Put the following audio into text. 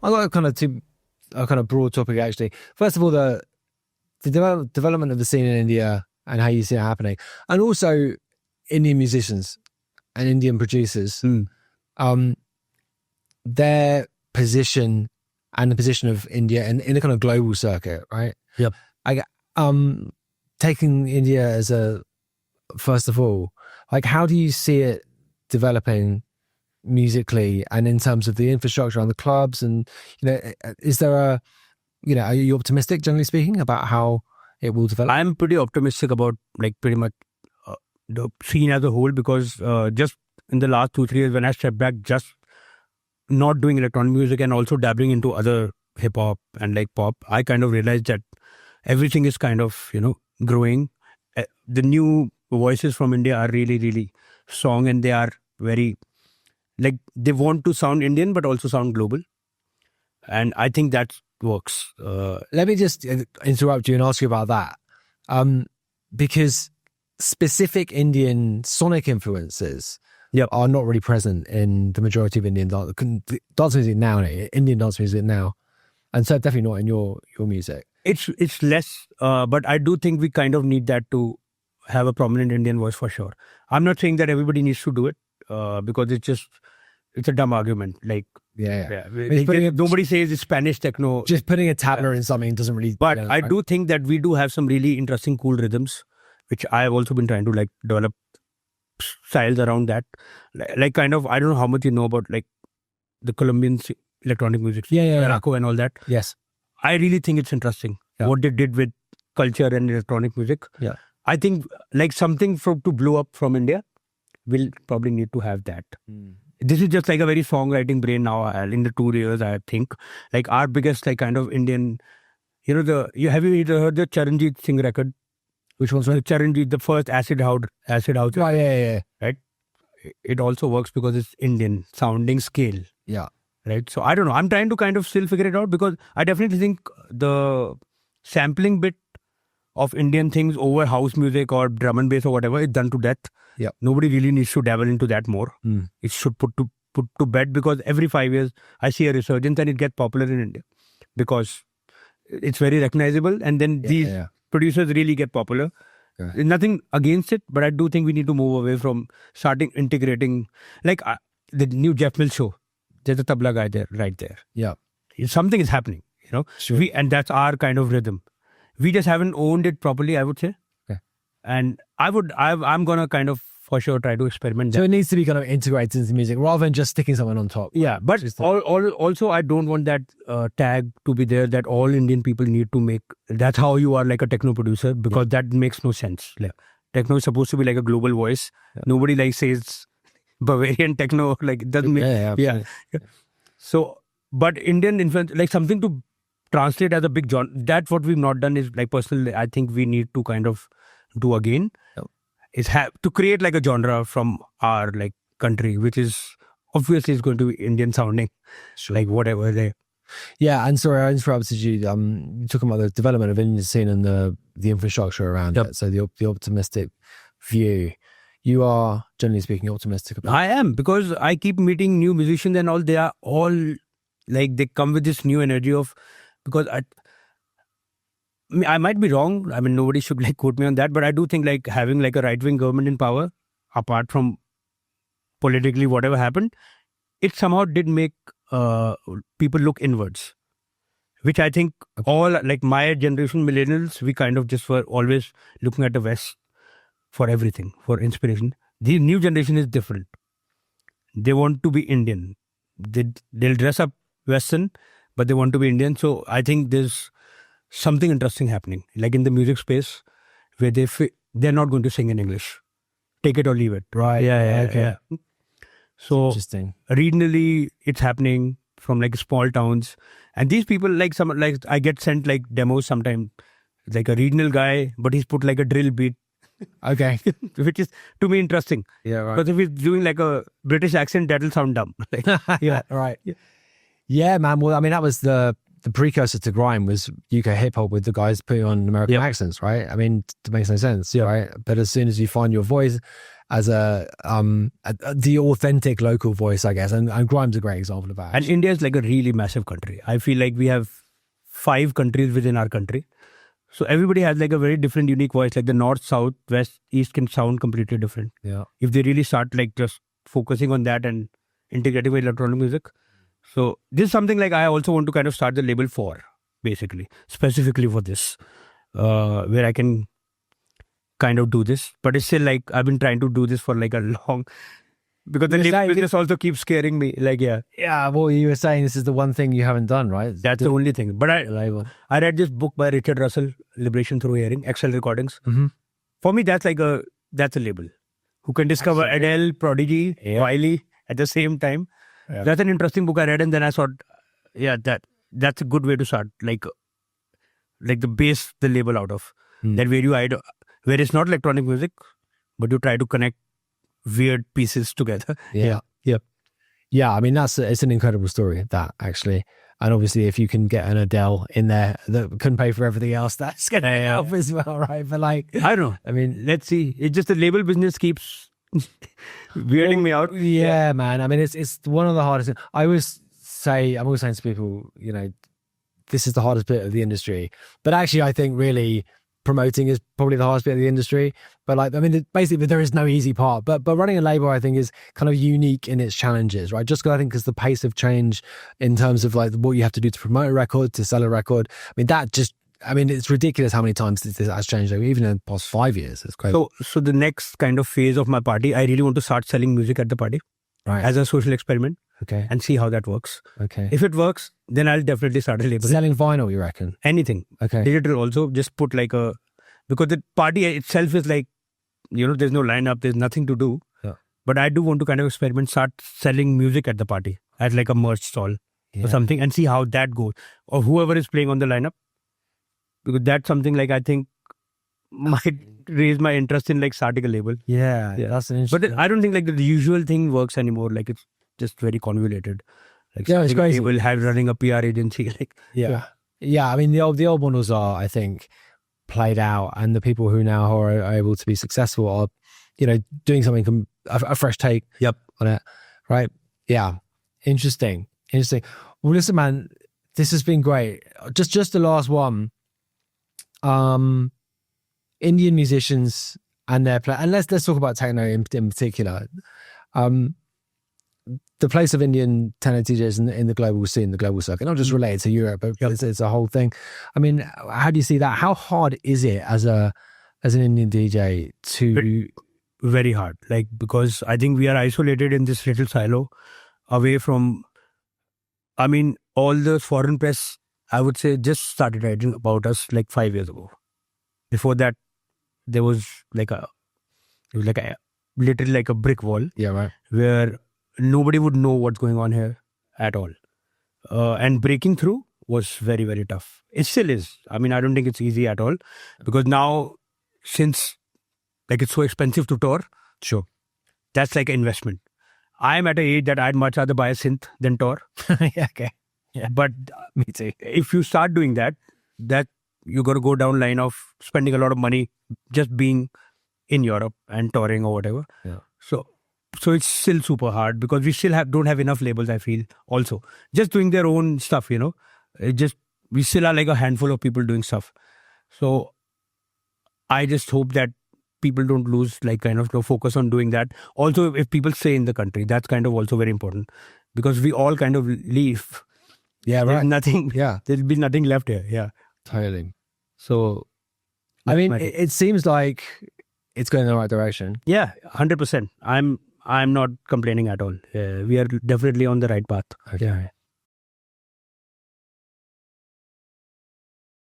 I got a kind of broad topic actually. First of all, the development of the scene in India and how you see it happening, and also Indian musicians and Indian producers, their position and the position of India in a kind of global circuit, right? Yep. Taking India as first of all, like how do you see it developing musically and in terms of the infrastructure on the clubs, and is there are you optimistic generally speaking about how it will develop? I'm pretty optimistic about pretty much the scene as a whole, because just in the last 2-3 years when I stepped back, just not doing electronic music and also dabbling into other hip hop and pop, I kind of realized that everything is kind of growing. The new voices from India are really, really strong, and they are very they want to sound Indian but also sound global, and I think that works. Let me just interrupt you and ask you about that, because specific Indian sonic influences are not really present in the majority of Indian dance music now, Indian dance music now, and so definitely not in your music. It's less, but I do think we kind of need that to have a prominent Indian voice for sure. I'm not saying that everybody needs to do it, because it's a dumb argument. Nobody says it's Spanish techno. Just putting a tabla in something doesn't really. But I do think that we do have some really interesting, cool rhythms, which I have also been trying to develop styles around that. I don't know how much you know about the Colombian electronic music, Araco and all that. Yes, I really think it's interesting what they did with culture and electronic music. Yeah, I think something to blow up from India, we'll probably need to have that. This is just a very songwriting brain now in the 2 years, I think. Our biggest kind of Indian, have you heard the Charanjit Singh record? Which one's right? Charanjit, the first acid house. Oh, yeah. Right? It also works because it's Indian sounding scale. Yeah. Right? So I don't know. I'm trying to kind of still figure it out, because I definitely think the sampling bit of Indian things over house music or drum and bass or whatever is done to death. Yeah. Nobody really needs to dabble into that more. It should put to bed, because every 5 years I see a resurgence and it gets popular in India because it's very recognizable, and then these producers really get popular. Okay. Nothing against it, but I do think we need to move away from starting integrating the new Jeff Mills show. There's a tabla guy there, right there. Yeah. Something is happening, Sure. And that's our kind of rhythm. We just haven't owned it properly, I would say. Okay. And I'm going to kind of for sure try to experiment. So it needs to be kind of integrated into music rather than just sticking something on top. Yeah, but also I don't want that tag to be there that all Indian people need to make. That's how you are like a techno producer, because that makes no sense. Techno is supposed to be like a global voice. Yeah. Nobody says Bavarian techno, it doesn't make... Yeah. So, but Indian influence, something to translate as a big genre. That's what we've not done is personally, I think we need to kind of do again. Is to create a genre from our country, which is obviously is going to be Indian sounding, whatever they. Yeah, and sorry, I interrupted you. You talking about the development of Indian scene and the infrastructure around it. So the optimistic view. You are generally speaking optimistic about. I am, because I keep meeting new musicians and all. They are all they come with this new energy of, because I might be wrong. I mean, nobody should quote me on that, but I do think having a right-wing government in power, apart from politically whatever happened, it somehow did make people look inwards, which I think all my generation, millennials, we kind of just were always looking at the West for everything, for inspiration. The new generation is different. They want to be Indian. They'll dress up Western, but they want to be Indian. So I think there's something interesting happening, in the music space, where they're not going to sing in English. Take it or leave it. Right. Yeah. So interesting. Regionally, it's happening from small towns, and these people I get sent demos sometimes, a regional guy, but he's put a drill beat. Okay. Which is to me interesting. Yeah, right. Because if he's doing a British accent, that'll sound dumb. Yeah, right. Yeah, man. Well, I mean, that was the the precursor to grime was UK hip hop with the guys putting on American accents, right? I mean, it makes no sense, right? But as soon as you find your voice as the authentic local voice, I guess, and grime's a great example of that. And India is like a really massive country. I feel like we have 5 countries within our country. So everybody has like a very different, unique voice. Like the north, south, west, east can sound completely different. Yeah. If they really start like just focusing on that and integrating with electronic music. So this is something like I also want to kind of start the label for, basically, specifically for this, where I can kind of do this. But it's still like I've been trying to do this for like a long, because the label business also keeps scaring me. Like, yeah. Well, you were saying this is the one thing you haven't done, right? That's the only thing. But I read this book by Richard Russell, Liberation Through Hearing, XL Recordings. Mm-hmm. For me, that's a label who can discover Adele, Prodigy, Wiley at the same time. Yeah. That's an interesting book I read, and then I thought, that's a good way to start. Like the base the label out of that, where it's not electronic music, but you try to connect weird pieces together. Yeah. I mean, it's an incredible story, that, actually. And obviously, if you can get an Adele in there that can pay for everything else, that's going to help as well, right? But like, I don't know. I mean, let's see. It's just the label business keeps weirding me out. Yeah, man. I mean, it's one of the hardest things. I'm always saying to people, this is the hardest bit of the industry. But actually, I think really promoting is probably the hardest bit of the industry. But like, I mean, basically there is no easy part, but running a label, I think, is kind of unique in its challenges, right? Just because the pace of change in terms of like what you have to do to promote a record, to sell a record. I mean, it's ridiculous how many times this has changed, like, even in the past 5 years. It's crazy. So the next kind of phase of my party, I really want to start selling music at the party, right, as a social experiment. Okay. And see how that works. Okay. If it works, then I'll definitely start a label. Selling vinyl, you reckon? Anything. Okay. Digital also. Just put like because the party itself is like, there's no lineup, there's nothing to do. Yeah. But I do want to kind of experiment, start selling music at the party as like a merch stall or something, and see how that goes. Or whoever is playing on the lineup. Because that's something like I think might raise my interest in like starting a label. Yeah. That's an interesting. But I don't think like the usual thing works anymore. Like it's just very convoluted. Like it's crazy. People have running a PR agency. Like yeah. I mean, the old models are, I think, played out, and the people who now are able to be successful are, doing something a fresh take. On it, right? Yeah. Interesting. Well, listen, man, this has been great. Just the last one. Indian musicians and their play, and let's talk about techno in particular. The place of Indian techno DJs in the global scene, the global circuit, not just related to Europe, but it's a whole thing. I mean, how do you see that? How hard is it as an Indian DJ to? Very hard, like, because I think we are isolated in this little silo, away from. I mean, all the foreign press, I would say, just started writing about us like 5 years ago. Before that, there was literally like a brick wall. Yeah, right. Where nobody would know what's going on here at all. And breaking through was very, very tough. It still is. I mean, I don't think it's easy at all. Because now, since like it's so expensive to tour, sure, that's like an investment. I'm at an age that I'd much rather buy a synth than tour. Yeah, okay. Yeah. But me too. If you start doing that you're going to go down line of spending a lot of money just being in Europe and touring or whatever. Yeah. So it's still super hard because we still don't have enough labels, I feel, also. Just doing their own stuff, we still are like a handful of people doing stuff. So I just hope that people don't lose like kind of focus on doing that. Also, if people stay in the country, that's kind of also very important because we all kind of leave. Yeah, right. There'll be nothing left here. Yeah. Totally. So, I mean, it seems like it's going in the right direction. Yeah, 100%. I'm not complaining at all. We are definitely on the right path. Okay.